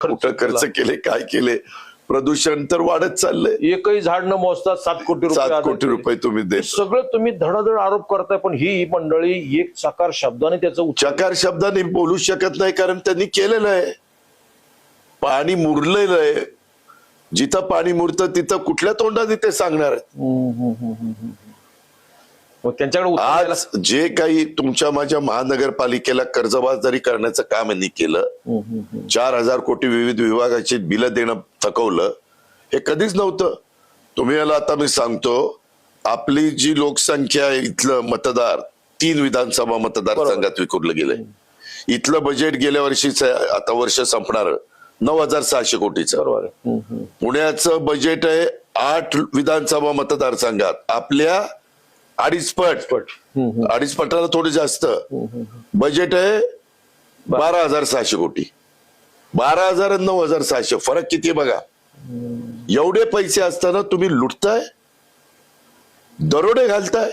कुठं खर्च केले, काय केले, प्रदूषण तर वाढत चाललंय. एकही झाड न मोजता 7 कोटी रुपये 7 कोटी रुपये तुम्ही देत. सगळं तुम्ही धडाधड आरोप करताय, पण ही मंडळी एक चकार शब्दाने त्याचं चकार शब्दाने बोलू शकत नाही, कारण त्यांनी केलेलं आहे. पाणी मुरलेलं आहे. जिथं पाणी मुरतं तिथं कुठल्या तोंडाने ते सांगणार आहेत. त्यांच्याकडे आज जे काही तुमच्या माझ्या महानगरपालिकेला कर्जबाजारी करण्याचं काम यांनी केलं, 4,000 कोटी विविध विभागाची बिलं देणं थकवलं, हे कधीच नव्हतं. तुम्ही याला आता मी सांगतो, आपली जी लोकसंख्या आहे, इथलं मतदार 3 विधानसभा मतदारसंघात विखुरलं गेलंय. इथलं बजेट गेल्या वर्षीच, आता वर्ष संपणार 9,600 कोटीचं. बरोबर. पुण्याचं बजेट आहे 8 विधानसभा मतदारसंघात, आपल्या 2.5 पट, 2.5 पटाला थोडं जास्त बजेट आहे. 12,600 कोटी. 12,000 आणि 9,600 फरक किती बघा. एवढे पैसे असताना तुम्ही लुटताय, दरोडे घालताय.